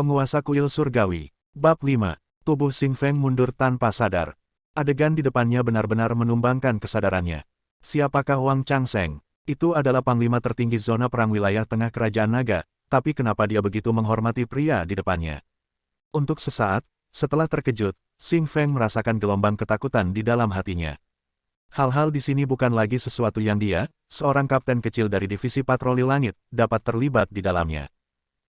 Penguasa Kuil Surgawi. Bab 5. Tubuh Xing Feng mundur tanpa sadar. Adegan di depannya benar-benar menumbangkan kesadarannya. Siapakah Wang Changsheng? Itu adalah panglima tertinggi zona perang wilayah tengah kerajaan naga, tapi kenapa dia begitu menghormati pria di depannya? Untuk sesaat, setelah terkejut, Xing Feng merasakan gelombang ketakutan di dalam hatinya. Hal-hal di sini bukan lagi sesuatu yang dia, seorang kapten kecil dari divisi patroli langit, dapat terlibat di dalamnya.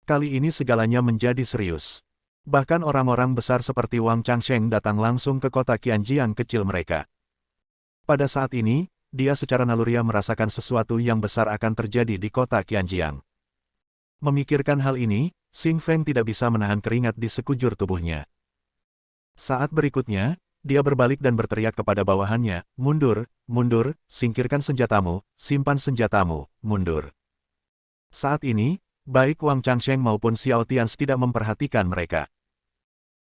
Kali ini segalanya menjadi serius. Bahkan orang-orang besar seperti Wang Changsheng datang langsung ke kota Qianjiang kecil mereka. Pada saat ini, dia secara naluriah merasakan sesuatu yang besar akan terjadi di kota Qianjiang. Memikirkan hal ini, Xing Feng tidak bisa menahan keringat di sekujur tubuhnya. Saat berikutnya, dia berbalik dan berteriak kepada bawahannya, "Mundur, mundur, singkirkan senjatamu, simpan senjatamu, mundur." Saat ini, baik Wang Changsheng maupun Xiao Tianzi tidak memperhatikan mereka.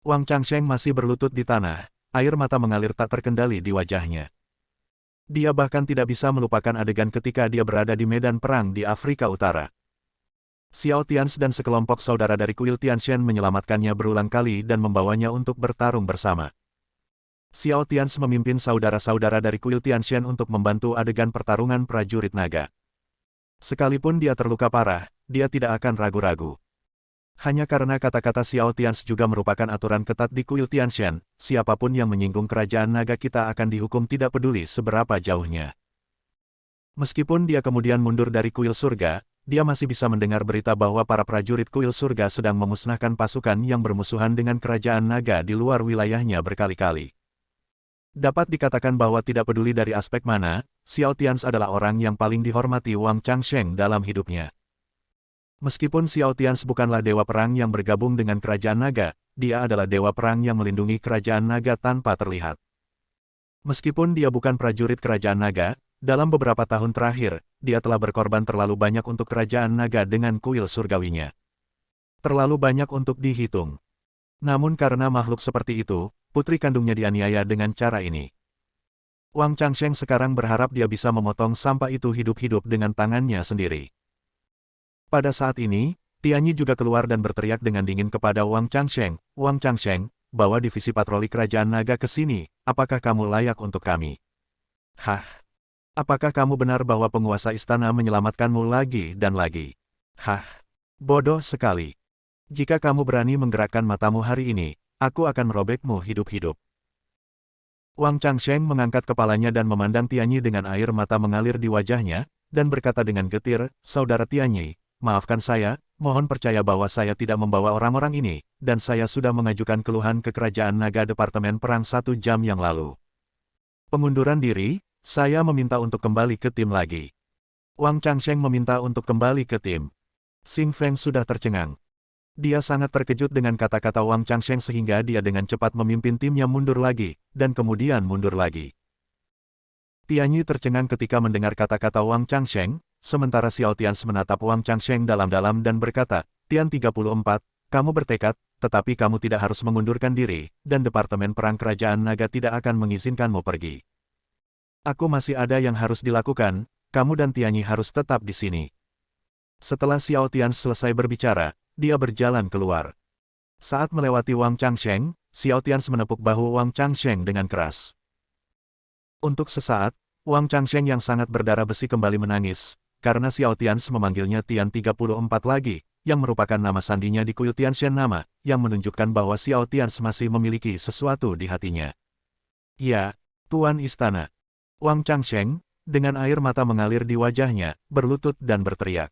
Wang Changsheng masih berlutut di tanah, air mata mengalir tak terkendali di wajahnya. Dia bahkan tidak bisa melupakan adegan ketika dia berada di medan perang di Afrika Utara. Xiao Tianzi dan sekelompok saudara dari kuil Tianshan menyelamatkannya berulang kali dan membawanya untuk bertarung bersama. Xiao Tianzi memimpin saudara-saudara dari kuil Tianshan untuk membantu adegan pertarungan prajurit naga. Sekalipun dia terluka parah, dia tidak akan ragu-ragu. Hanya karena kata-kata Xiao Tianzi juga merupakan aturan ketat di kuil Tianshan, siapapun yang menyinggung kerajaan naga kita akan dihukum tidak peduli seberapa jauhnya. Meskipun dia kemudian mundur dari kuil surga, dia masih bisa mendengar berita bahwa para prajurit kuil surga sedang memusnahkan pasukan yang bermusuhan dengan kerajaan naga di luar wilayahnya berkali-kali. Dapat dikatakan bahwa tidak peduli dari aspek mana, Xiao Tianzi adalah orang yang paling dihormati Wang Changsheng dalam hidupnya. Meskipun Xiao Tianzi bukanlah dewa perang yang bergabung dengan kerajaan naga, dia adalah dewa perang yang melindungi kerajaan naga tanpa terlihat. Meskipun dia bukan prajurit kerajaan naga, dalam beberapa tahun terakhir, dia telah berkorban terlalu banyak untuk kerajaan naga dengan kuil surgawinya. Terlalu banyak untuk dihitung. Namun karena makhluk seperti itu, putri kandungnya dianiaya dengan cara ini. Wang Changsheng sekarang berharap dia bisa memotong sampah itu hidup-hidup dengan tangannya sendiri. Pada saat ini, Tianyi juga keluar dan berteriak dengan dingin kepada Wang Changsheng, "Wang Changsheng, bawa divisi patroli kerajaan naga ke sini, apakah kamu layak untuk kami?" "Hah? Apakah kamu benar bahwa penguasa istana menyelamatkanmu lagi dan lagi?" "Hah? Bodoh sekali. Jika kamu berani menggerakkan matamu hari ini, aku akan merobekmu hidup-hidup." Wang Changsheng mengangkat kepalanya dan memandang Tianyi dengan air mata mengalir di wajahnya, dan berkata dengan getir, "Saudara Tianyi, maafkan saya, mohon percaya bahwa saya tidak membawa orang-orang ini, dan saya sudah mengajukan keluhan ke Kerajaan Naga Departemen Perang 1 jam yang lalu. Pengunduran diri, saya meminta untuk kembali ke tim lagi." Wang Changsheng meminta untuk kembali ke tim. Xing Feng sudah tercengang. Dia sangat terkejut dengan kata-kata Wang Changsheng sehingga dia dengan cepat memimpin timnya mundur lagi, dan kemudian mundur lagi. Tianyi tercengang ketika mendengar kata-kata Wang Changsheng, sementara Xiao Tianzi menatap Wang Changsheng dalam-dalam dan berkata, "Tian 34, kamu bertekad, tetapi kamu tidak harus mengundurkan diri, dan Departemen Perang Kerajaan Naga tidak akan mengizinkanmu pergi. Aku masih ada yang harus dilakukan, kamu dan Tianyi harus tetap di sini." Setelah Xiao Tianzi selesai berbicara, dia berjalan keluar. Saat melewati Wang Changsheng, Xiao Tianzi menepuk bahu Wang Changsheng dengan keras. Untuk sesaat, Wang Changsheng yang sangat berdarah besi kembali menangis, karena Xiao Tianzi memanggilnya Tian 34 lagi, yang merupakan nama sandinya di kuil Tianshan, nama yang menunjukkan bahwa Xiao Tianzi masih memiliki sesuatu di hatinya. "Ya, Tuan Istana." Wang Changsheng, dengan air mata mengalir di wajahnya, berlutut dan berteriak.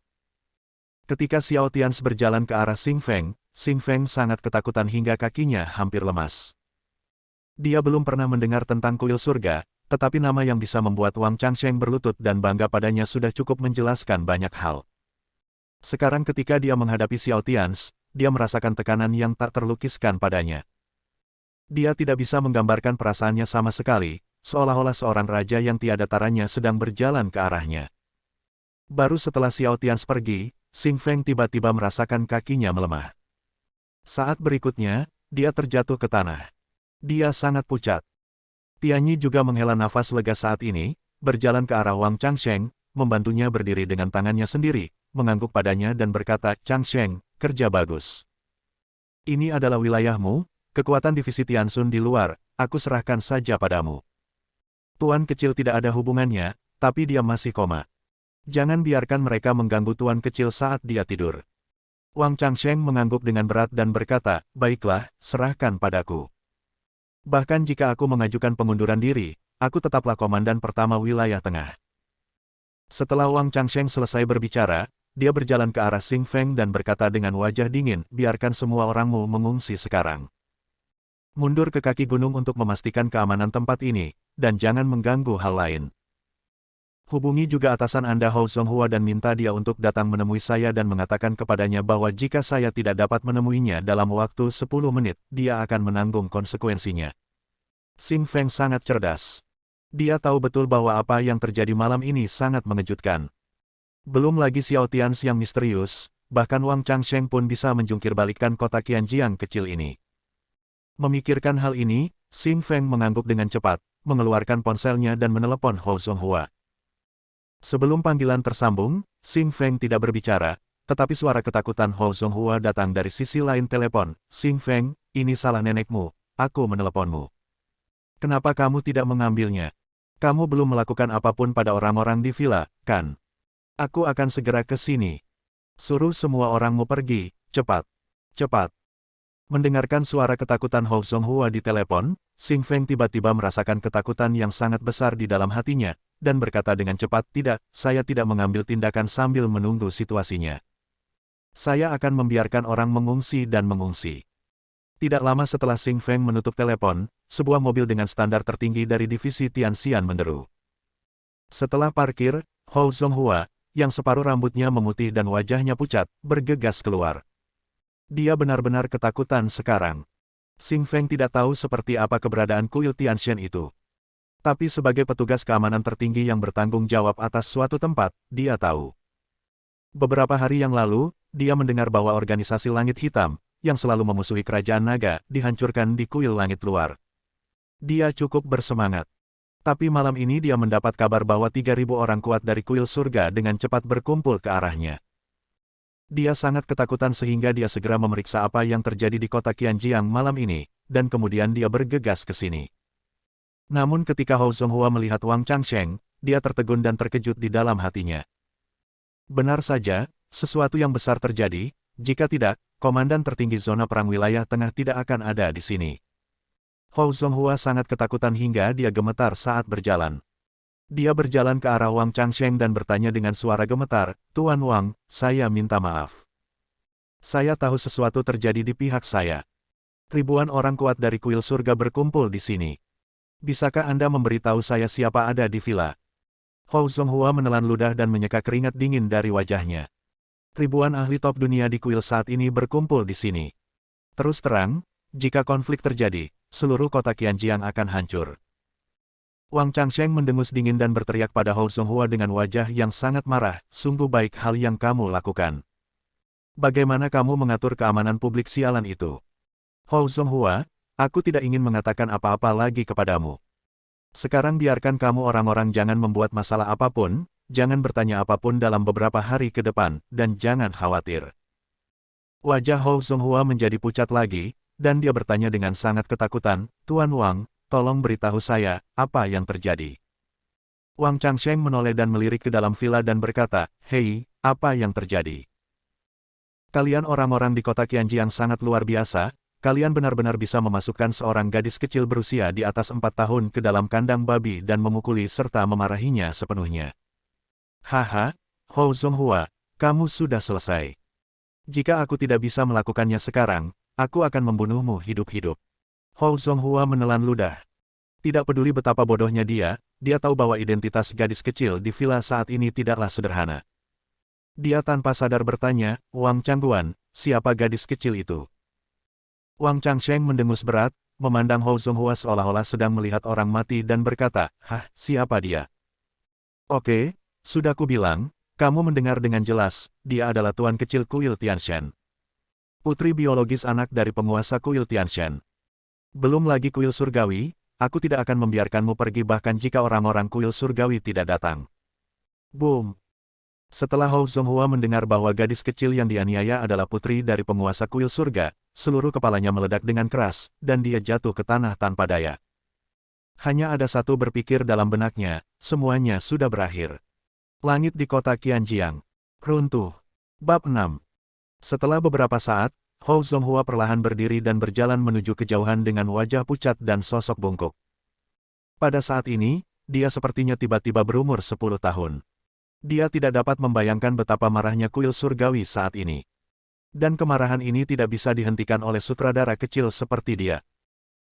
Ketika Xiao Tianzi berjalan ke arah Xing Feng sangat ketakutan hingga kakinya hampir lemas. Dia belum pernah mendengar tentang kuil surga, tetapi nama yang bisa membuat Wang Changsheng berlutut dan bangga padanya sudah cukup menjelaskan banyak hal. Sekarang ketika dia menghadapi Xiao Tianzi, dia merasakan tekanan yang tak terlukiskan padanya. Dia tidak bisa menggambarkan perasaannya sama sekali, seolah-olah seorang raja yang tiada taranya sedang berjalan ke arahnya. Baru setelah Xiao Tianzi pergi, Xing Feng tiba-tiba merasakan kakinya melemah. Saat berikutnya, dia terjatuh ke tanah. Dia sangat pucat. Tianyi juga menghela nafas lega saat ini, berjalan ke arah Wang Changsheng, membantunya berdiri dengan tangannya sendiri, mengangguk padanya dan berkata, "Changsheng, kerja bagus." Ini adalah wilayahmu, kekuatan divisi Tianxun di luar, aku serahkan saja padamu. Tuan kecil tidak ada hubungannya, tapi dia masih koma. Jangan biarkan mereka mengganggu tuan kecil saat dia tidur. Wang Changsheng mengangguk dengan berat dan berkata, baiklah, serahkan padaku. Bahkan jika aku mengajukan pengunduran diri, aku tetaplah komandan pertama wilayah tengah. Setelah Wang Changsheng selesai berbicara, dia berjalan ke arah Xing Feng dan berkata dengan wajah dingin, biarkan semua orangmu mengungsi sekarang. Mundur ke kaki gunung untuk memastikan keamanan tempat ini, dan jangan mengganggu hal lain. Hubungi juga atasan Anda Hou Zonghua dan minta dia untuk datang menemui saya dan mengatakan kepadanya bahwa jika saya tidak dapat menemuinya dalam waktu 10 menit, dia akan menanggung konsekuensinya. Xing Feng sangat cerdas. Dia tahu betul bahwa apa yang terjadi malam ini sangat mengejutkan. Belum lagi Xiao Tian yang misterius, bahkan Wang Changsheng pun bisa menjungkirbalikkan kota Qianjiang kecil ini. Memikirkan hal ini, Xing Feng mengangguk dengan cepat, mengeluarkan ponselnya dan menelepon Hou Zonghua. Sebelum panggilan tersambung, Xing Feng tidak berbicara, tetapi suara ketakutan Hou Zonghua datang dari sisi lain telepon. Xing Feng, ini salah nenekmu, aku meneleponmu. Kenapa kamu tidak mengambilnya? Kamu belum melakukan apapun pada orang-orang di villa, kan? Aku akan segera ke sini. Suruh semua orangmu pergi, cepat. Cepat. Mendengarkan suara ketakutan Hou Zonghua di telepon, Xing Feng tiba-tiba merasakan ketakutan yang sangat besar di dalam hatinya, dan berkata dengan cepat, tidak, saya tidak mengambil tindakan sambil menunggu situasinya. Saya akan membiarkan orang mengungsi dan mengungsi. Tidak lama setelah Xing Feng menutup telepon, sebuah mobil dengan standar tertinggi dari divisi Tianxian menderu. Setelah parkir, Hou Zonghua, yang separuh rambutnya memutih dan wajahnya pucat, bergegas keluar. Dia benar-benar ketakutan sekarang. Xing Feng tidak tahu seperti apa keberadaan kuil Tianxian itu. Tapi sebagai petugas keamanan tertinggi yang bertanggung jawab atas suatu tempat, dia tahu. Beberapa hari yang lalu, dia mendengar bahwa organisasi Langit Hitam, yang selalu memusuhi kerajaan naga, dihancurkan di kuil langit luar. Dia cukup bersemangat. Tapi malam ini dia mendapat kabar bahwa 3.000 orang kuat dari kuil surga dengan cepat berkumpul ke arahnya. Dia sangat ketakutan sehingga dia segera memeriksa apa yang terjadi di kota Qianjiang malam ini, dan kemudian dia bergegas ke sini. Namun ketika Hou Zonghua melihat Wang Changsheng, dia tertegun dan terkejut di dalam hatinya. Benar saja, sesuatu yang besar terjadi, jika tidak, komandan tertinggi zona perang wilayah tengah tidak akan ada di sini. Hou Zonghua sangat ketakutan hingga dia gemetar saat berjalan. Dia berjalan ke arah Wang Changsheng dan bertanya dengan suara gemetar, Tuan Wang, saya minta maaf. Saya tahu sesuatu terjadi di pihak saya. Ribuan orang kuat dari kuil surga berkumpul di sini. Bisakah Anda memberitahu saya siapa ada di villa? Hou Zonghua menelan ludah dan menyeka keringat dingin dari wajahnya. Ribuan ahli top dunia di kuil saat ini berkumpul di sini. Terus terang, jika konflik terjadi, seluruh kota Qianjiang akan hancur. Wang Changsheng mendengus dingin dan berteriak pada Hou Zonghua dengan wajah yang sangat marah, sungguh baik hal yang kamu lakukan. Bagaimana kamu mengatur keamanan publik sialan itu? Hou Zonghua, aku tidak ingin mengatakan apa-apa lagi kepadamu. Sekarang biarkan kamu orang-orang jangan membuat masalah apapun, jangan bertanya apapun dalam beberapa hari ke depan, dan jangan khawatir. Wajah Hou Zonghua menjadi pucat lagi, dan dia bertanya dengan sangat ketakutan, Tuan Wang, tolong beritahu saya, apa yang terjadi? Wang Changsheng menoleh dan melirik ke dalam villa dan berkata, hei, apa yang terjadi? Kalian orang-orang di kota Qianjiang sangat luar biasa, kalian benar-benar bisa memasukkan seorang gadis kecil berusia di atas 4 tahun ke dalam kandang babi dan memukuli serta memarahinya sepenuhnya. Haha, Hou Zonghua, kamu sudah selesai. Jika aku tidak bisa melakukannya sekarang, aku akan membunuhmu hidup-hidup. Hou Zonghua menelan ludah. Tidak peduli betapa bodohnya dia tahu bahwa identitas gadis kecil di villa saat ini tidaklah sederhana. Dia tanpa sadar bertanya, Wang Changguan, siapa gadis kecil itu? Wang Changsheng mendengus berat, memandang Hou Zonghua seolah-olah sedang melihat orang mati dan berkata, hah, siapa dia? Oke, sudah kubilang, kamu mendengar dengan jelas, dia adalah tuan kecil kuil Tianshan. Putri biologis anak dari penguasa kuil Tianshan. Belum lagi kuil surgawi, aku tidak akan membiarkanmu pergi bahkan jika orang-orang kuil surgawi tidak datang. Boom! Setelah Hou Zonghua mendengar bahwa gadis kecil yang dianiaya adalah putri dari penguasa kuil surga, seluruh kepalanya meledak dengan keras, dan dia jatuh ke tanah tanpa daya. Hanya ada satu berpikir dalam benaknya, semuanya sudah berakhir. Langit di kota Qianjiang. Runtuh. Bab 6. Setelah beberapa saat, Hou Zonghua perlahan berdiri dan berjalan menuju kejauhan dengan wajah pucat dan sosok bungkuk. Pada saat ini, dia sepertinya tiba-tiba berumur 10 tahun. Dia tidak dapat membayangkan betapa marahnya kuil surgawi saat ini. Dan kemarahan ini tidak bisa dihentikan oleh sutradara kecil seperti dia.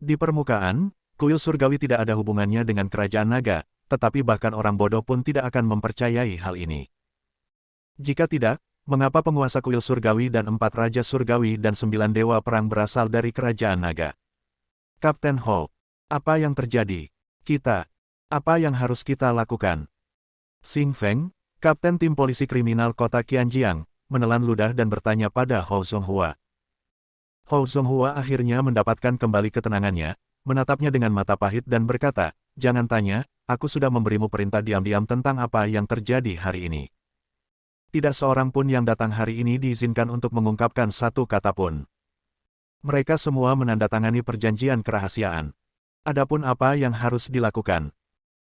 Di permukaan, kuil surgawi tidak ada hubungannya dengan kerajaan naga, tetapi bahkan orang bodoh pun tidak akan mempercayai hal ini. Jika tidak, mengapa penguasa kuil surgawi dan 4 raja surgawi dan 9 dewa perang berasal dari kerajaan naga? Kapten Hou, apa yang terjadi? Apa yang harus kita lakukan? Xing Feng, kapten tim polisi kriminal kota Qianjiang, menelan ludah dan bertanya pada Hou Zonghua. Hou Zonghua akhirnya mendapatkan kembali ketenangannya, menatapnya dengan mata pahit dan berkata, "Jangan tanya, aku sudah memberimu perintah diam-diam tentang apa yang terjadi hari ini. Tidak seorang pun yang datang hari ini diizinkan untuk mengungkapkan satu kata pun. Mereka semua menandatangani perjanjian kerahasiaan. Adapun apa yang harus dilakukan?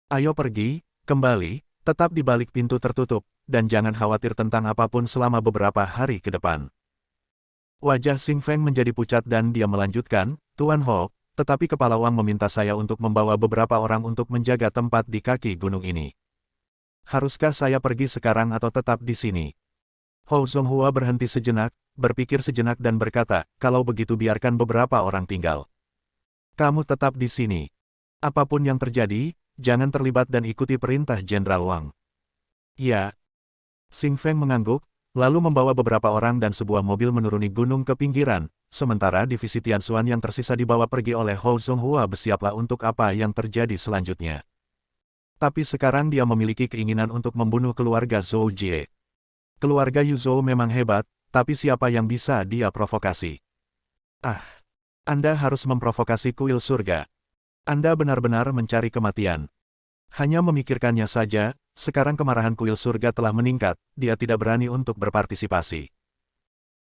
Ayo pergi, kembali, tetap di balik pintu tertutup, dan jangan khawatir tentang apapun selama beberapa hari ke depan." Wajah Xing Feng menjadi pucat dan dia melanjutkan, "Tuan Hou, tetapi kepala Wang meminta saya untuk membawa beberapa orang untuk menjaga tempat di kaki gunung ini. Haruskah saya pergi sekarang atau tetap di sini?" Hou Zonghua berhenti sejenak, berpikir sejenak dan berkata, "Kalau begitu biarkan beberapa orang tinggal. Kamu tetap di sini. Apapun yang terjadi, jangan terlibat dan ikuti perintah Jenderal Wang." "Ya." Xing Feng mengangguk, lalu membawa beberapa orang dan sebuah mobil menuruni gunung ke pinggiran, sementara divisi Tianxuan yang tersisa dibawa pergi oleh Hou Zonghua bersiaplah untuk apa yang terjadi selanjutnya. Tapi sekarang dia memiliki keinginan untuk membunuh keluarga Zhou Jie. Keluarga Yu Zhou memang hebat, tapi siapa yang bisa dia provokasi? Ah, Anda harus memprovokasi kuil surga. Anda benar-benar mencari kematian. Hanya memikirkannya saja, sekarang kemarahan kuil surga telah meningkat, dia tidak berani untuk berpartisipasi.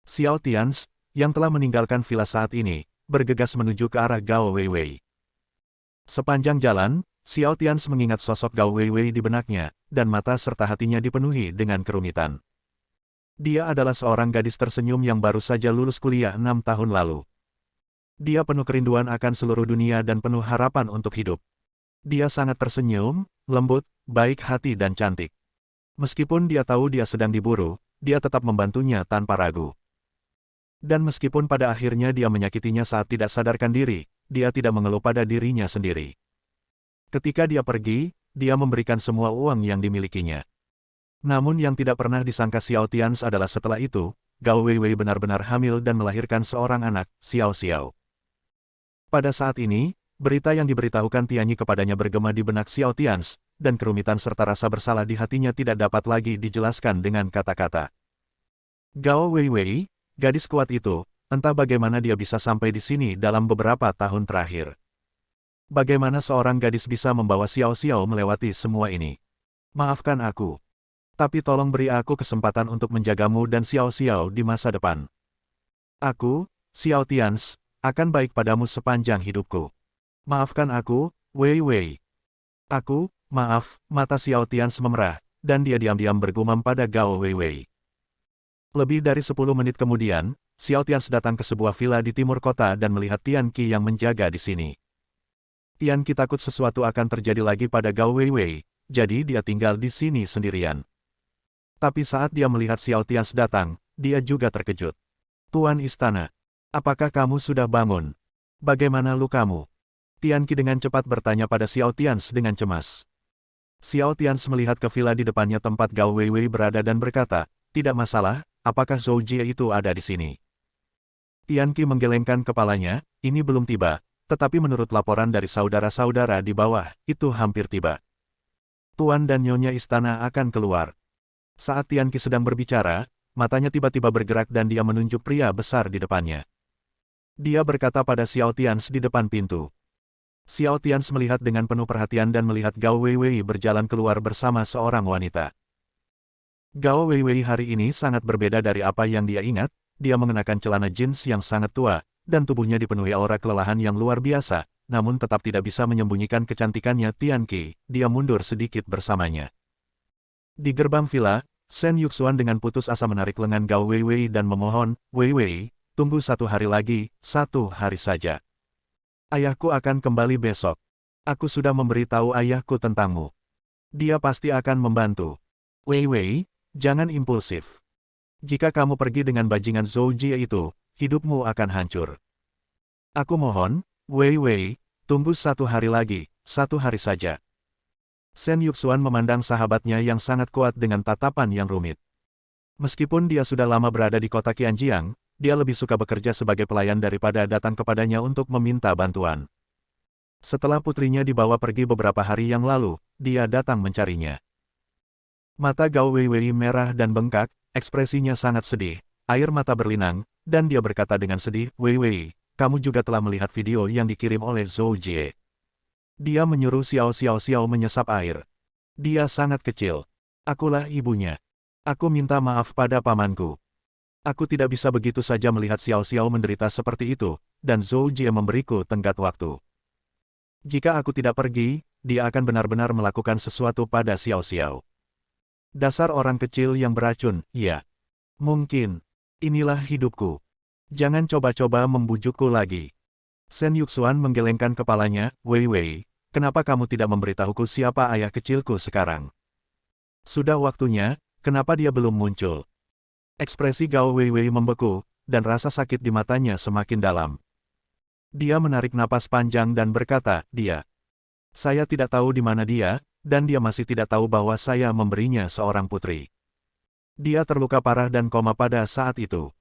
Xiao Tians, yang telah meninggalkan villa saat ini, bergegas menuju ke arah Gao Weiwei. Sepanjang jalan, Xiao Tians mengingat sosok Gao Weiwei di benaknya, dan mata serta hatinya dipenuhi dengan kerumitan. Dia adalah seorang gadis tersenyum yang baru saja lulus kuliah 6 tahun lalu. Dia penuh kerinduan akan seluruh dunia dan penuh harapan untuk hidup. Dia sangat tersenyum, lembut, baik hati dan cantik. Meskipun dia tahu dia sedang diburu, dia tetap membantunya tanpa ragu. Dan meskipun pada akhirnya dia menyakitinya saat tidak sadarkan diri, dia tidak mengeluh pada dirinya sendiri. Ketika dia pergi, dia memberikan semua uang yang dimilikinya. Namun yang tidak pernah disangka Xiao Tians adalah setelah itu, Gao Weiwei benar-benar hamil dan melahirkan seorang anak, Xiao Xiao. Pada saat ini, berita yang diberitahukan Tianyi kepadanya bergema di benak Xiao Tians, dan kerumitan serta rasa bersalah di hatinya tidak dapat lagi dijelaskan dengan kata-kata. Gao Weiwei, gadis kuat itu, entah bagaimana dia bisa sampai di sini dalam beberapa tahun terakhir. Bagaimana seorang gadis bisa membawa Xiao Xiao melewati semua ini? Maafkan aku. Tapi tolong beri aku kesempatan untuk menjagamu dan Xiao Xiao di masa depan. Aku, Xiao Tians, akan baik padamu sepanjang hidupku. Maafkan aku, Wei Wei. Aku, maaf, mata Xiao Tians memerah, dan dia diam-diam bergumam pada Gao Weiwei. Lebih dari 10 menit kemudian, Xiao Tians datang ke sebuah villa di timur kota dan melihat Tian Qi yang menjaga di sini. Tian Qi takut sesuatu akan terjadi lagi pada Gao Weiwei, jadi dia tinggal di sini sendirian. Tapi saat dia melihat Xiao Tians datang, dia juga terkejut. "Tuan Istana, apakah kamu sudah bangun? Bagaimana lukamu?" Tian Qi dengan cepat bertanya pada Xiao Tians dengan cemas. Xiao Tians melihat ke villa di depannya tempat Gao Weiwei berada dan berkata, "Tidak masalah, apakah Zhou Jie itu ada di sini?" Tian Qi menggelengkan kepalanya, "Ini belum tiba, tetapi menurut laporan dari saudara-saudara di bawah, itu hampir tiba. Tuan dan Nyonya Istana akan keluar." Saat Tian Qi sedang berbicara, matanya tiba-tiba bergerak dan dia menunjuk pria besar di depannya. Dia berkata pada Xiao Tians di depan pintu. Xiao Tians melihat dengan penuh perhatian dan melihat Gao Weiwei berjalan keluar bersama seorang wanita. Gao Weiwei hari ini sangat berbeda dari apa yang dia ingat, dia mengenakan celana jeans yang sangat tua, dan tubuhnya dipenuhi aura kelelahan yang luar biasa, namun tetap tidak bisa menyembunyikan kecantikannya. Tian Qi, dia mundur sedikit bersamanya. Di gerbang villa, Shen Yuxuan dengan putus asa menarik lengan Gao Weiwei dan memohon, Weiwei, tunggu 1 hari lagi, 1 hari saja. Ayahku akan kembali besok. Aku sudah memberitahu ayahku tentangmu. Dia pasti akan membantu. Weiwei, jangan impulsif. Jika kamu pergi dengan bajingan Zhou Jie itu, hidupmu akan hancur. Aku mohon, Weiwei, tunggu 1 hari lagi, 1 hari saja. Shen Yuxuan memandang sahabatnya yang sangat kuat dengan tatapan yang rumit. Meskipun dia sudah lama berada di kota Qianjiang, dia lebih suka bekerja sebagai pelayan daripada datang kepadanya untuk meminta bantuan. Setelah putrinya dibawa pergi beberapa hari yang lalu, dia datang mencarinya. Mata Gao Weiwei merah dan bengkak, ekspresinya sangat sedih, air mata berlinang, dan dia berkata dengan sedih, Weiwei, kamu juga telah melihat video yang dikirim oleh Zhou Jie. Dia menyuruh Xiao menyesap air. Dia sangat kecil. Akulah ibunya. Aku minta maaf pada pamanku. Aku tidak bisa begitu saja melihat Xiao menderita seperti itu, dan Zhou Jie memberiku tenggat waktu. Jika aku tidak pergi, dia akan benar-benar melakukan sesuatu pada Xiao. Dasar orang kecil yang beracun, ya. Mungkin. Inilah hidupku. Jangan coba-coba membujukku lagi. Shen Yuxuan menggelengkan kepalanya, Weiwei, kenapa kamu tidak memberitahuku siapa ayah kecilku sekarang? Sudah waktunya, kenapa dia belum muncul? Ekspresi Gao Weiwei membeku, dan rasa sakit di matanya semakin dalam. Dia menarik napas panjang dan berkata, Saya tidak tahu di mana dia, dan dia masih tidak tahu bahwa saya memberinya seorang putri. Dia terluka parah dan koma pada saat itu.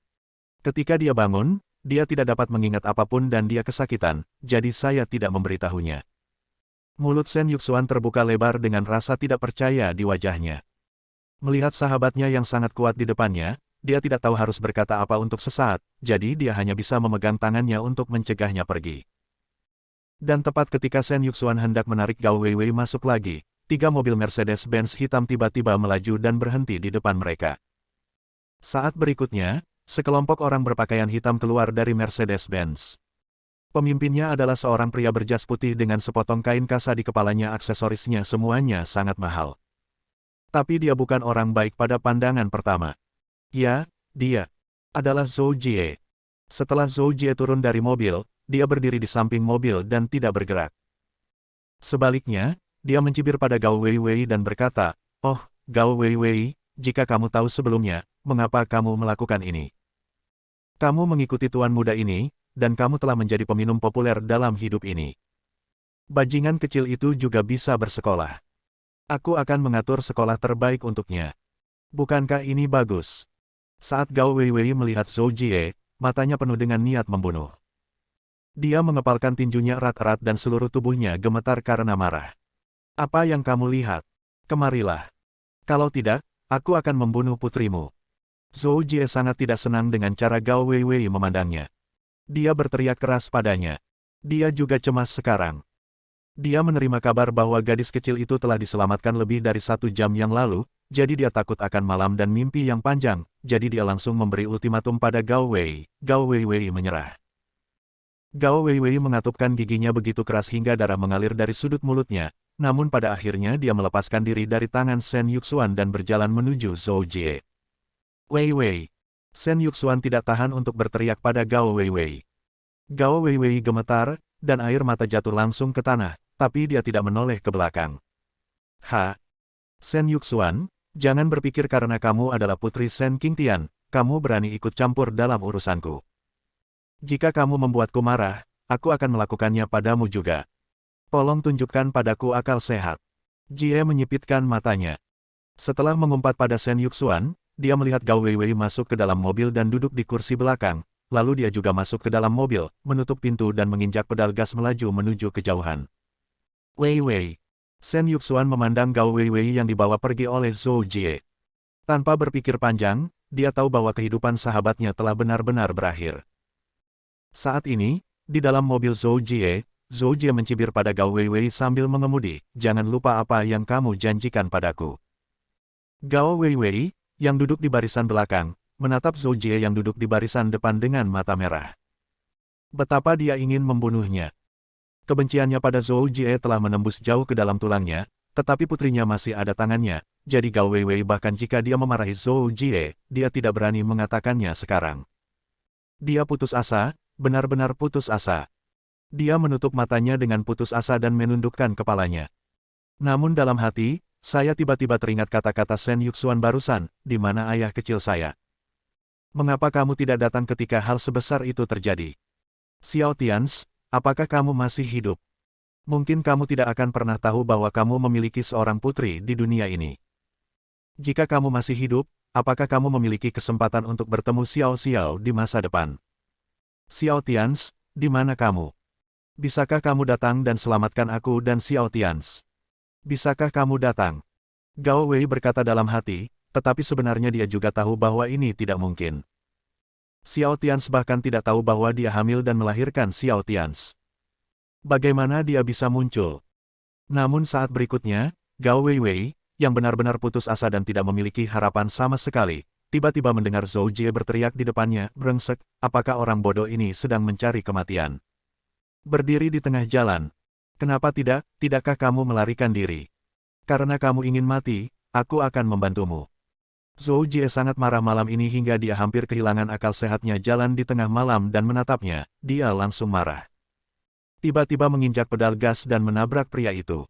Ketika dia bangun, dia tidak dapat mengingat apapun dan dia kesakitan, jadi saya tidak memberitahunya. Mulut Shen Yuxuan terbuka lebar dengan rasa tidak percaya di wajahnya. Melihat sahabatnya yang sangat kuat di depannya, dia tidak tahu harus berkata apa untuk sesaat, jadi dia hanya bisa memegang tangannya untuk mencegahnya pergi. Dan tepat ketika Shen Yuxuan hendak menarik Gao Weiwei masuk lagi, 3 mobil Mercedes-Benz hitam tiba-tiba melaju dan berhenti di depan mereka. Saat berikutnya, sekelompok orang berpakaian hitam keluar dari Mercedes-Benz. Pemimpinnya adalah seorang pria berjas putih dengan sepotong kain kasa di kepalanya, aksesorisnya semuanya sangat mahal. Tapi dia bukan orang baik pada pandangan pertama. Ya, dia adalah Zhou Jie. Setelah Zhou Jie turun dari mobil, dia berdiri di samping mobil dan tidak bergerak. Sebaliknya, dia mencibir pada Gao Weiwei dan berkata, Oh, Gao Weiwei, jika kamu tahu sebelumnya, mengapa kamu melakukan ini? Kamu mengikuti tuan muda ini, dan kamu telah menjadi peminum populer dalam hidup ini. Bajingan kecil itu juga bisa bersekolah. Aku akan mengatur sekolah terbaik untuknya. Bukankah ini bagus? Saat Gao Weiwei melihat Zhou Jie, matanya penuh dengan niat membunuh. Dia mengepalkan tinjunya erat-erat dan seluruh tubuhnya gemetar karena marah. Apa yang kamu lihat? Kemarilah. Kalau tidak, aku akan membunuh putrimu. Zhou Jie sangat tidak senang dengan cara Gao Weiwei memandangnya. Dia berteriak keras padanya. Dia juga cemas sekarang. Dia menerima kabar bahwa gadis kecil itu telah diselamatkan lebih dari 1 jam yang lalu, jadi dia takut akan malam dan mimpi yang panjang, jadi dia langsung memberi ultimatum pada Gao Wei. Gao Weiwei menyerah. Gao Weiwei mengatupkan giginya begitu keras hingga darah mengalir dari sudut mulutnya, namun pada akhirnya dia melepaskan diri dari tangan Shen Yuxuan dan berjalan menuju Zhou Jie. Weiwei. Shen Yuxuan tidak tahan untuk berteriak pada Gao Weiwei. Gao Weiwei gemetar, dan air mata jatuh langsung ke tanah, tapi dia tidak menoleh ke belakang. Shen Yuxuan, jangan berpikir karena kamu adalah putri Shen Qingtian, kamu berani ikut campur dalam urusanku. Jika kamu membuatku marah, aku akan melakukannya padamu juga. Tolong tunjukkan padaku akal sehat. Jie menyipitkan matanya. Setelah mengumpat pada Shen Yuxuan, dia melihat Gao Weiwei masuk ke dalam mobil dan duduk di kursi belakang, lalu dia juga masuk ke dalam mobil, menutup pintu dan menginjak pedal gas melaju menuju kejauhan. Weiwei. Shen Yuxuan memandang Gao Weiwei yang dibawa pergi oleh Zhou Jie. Tanpa berpikir panjang, dia tahu bahwa kehidupan sahabatnya telah benar-benar berakhir. Saat ini, di dalam mobil Zhou Jie mencibir pada Gao Weiwei sambil mengemudi, jangan lupa apa yang kamu janjikan padaku. Gao Weiwei, yang duduk di barisan belakang, menatap Zhou Jie yang duduk di barisan depan dengan mata merah. Betapa dia ingin membunuhnya. Kebenciannya pada Zhou Jie telah menembus jauh ke dalam tulangnya, tetapi putrinya masih ada tangannya, jadi Gao Weiwei bahkan jika dia memarahi Zhou Jie, dia tidak berani mengatakannya sekarang. Dia putus asa, benar-benar putus asa. Dia menutup matanya dengan putus asa dan menundukkan kepalanya. Namun dalam hati, saya tiba-tiba teringat kata-kata Shen Yuxuan barusan, di mana ayah kecil saya. Mengapa kamu tidak datang ketika hal sebesar itu terjadi? Xiao Tians, apakah kamu masih hidup? Mungkin kamu tidak akan pernah tahu bahwa kamu memiliki seorang putri di dunia ini. Jika kamu masih hidup, apakah kamu memiliki kesempatan untuk bertemu Xiao Xiao di masa depan? Xiao Tians, di mana kamu? Bisakah kamu datang dan selamatkan aku dan Xiao Tians? Bisakah kamu datang? Gao Wei berkata dalam hati, tetapi sebenarnya dia juga tahu bahwa ini tidak mungkin. Xiao Tians bahkan tidak tahu bahwa dia hamil dan melahirkan Xiao Tians. Bagaimana dia bisa muncul? Namun saat berikutnya, Gao Weiwei, yang benar-benar putus asa dan tidak memiliki harapan sama sekali, tiba-tiba mendengar Zhou Jie berteriak di depannya, "Brengsek, apakah orang bodoh ini sedang mencari kematian?" Berdiri di tengah jalan. Kenapa tidak? Tidakkah kamu melarikan diri? Karena kamu ingin mati, aku akan membantumu. Zhou Jie sangat marah malam ini hingga dia hampir kehilangan akal sehatnya jalan di tengah malam dan menatapnya, dia langsung marah. Tiba-tiba menginjak pedal gas dan menabrak pria itu.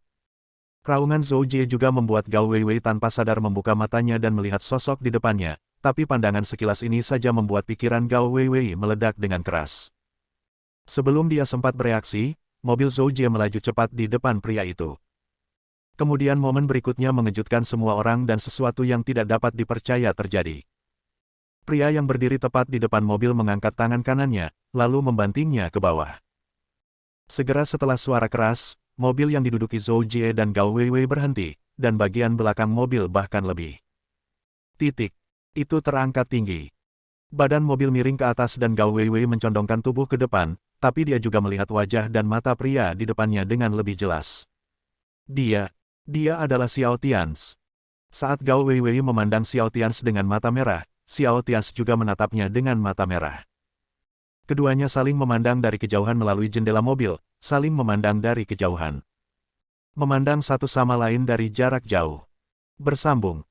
Raungan Zhou Jie juga membuat Gao Weiwei tanpa sadar membuka matanya dan melihat sosok di depannya, tapi pandangan sekilas ini saja membuat pikiran Gao Weiwei meledak dengan keras. Sebelum dia sempat bereaksi, mobil Zhou Jie melaju cepat di depan pria itu. Kemudian momen berikutnya mengejutkan semua orang dan sesuatu yang tidak dapat dipercaya terjadi. Pria yang berdiri tepat di depan mobil mengangkat tangan kanannya, lalu membantingnya ke bawah. Segera setelah suara keras, mobil yang diduduki Zhou Jie dan Gao Weiwei berhenti, dan bagian belakang mobil bahkan lebih. Itu terangkat tinggi. Badan mobil miring ke atas dan Gao Weiwei mencondongkan tubuh ke depan, tapi dia juga melihat wajah dan mata pria di depannya dengan lebih jelas. Dia adalah Xiao Tians. Saat Gao Weiwei memandang Xiao Tians dengan mata merah, Xiao Tians juga menatapnya dengan mata merah. Keduanya saling memandang dari kejauhan melalui jendela mobil, saling memandang dari kejauhan. Memandang satu sama lain dari jarak jauh. Bersambung.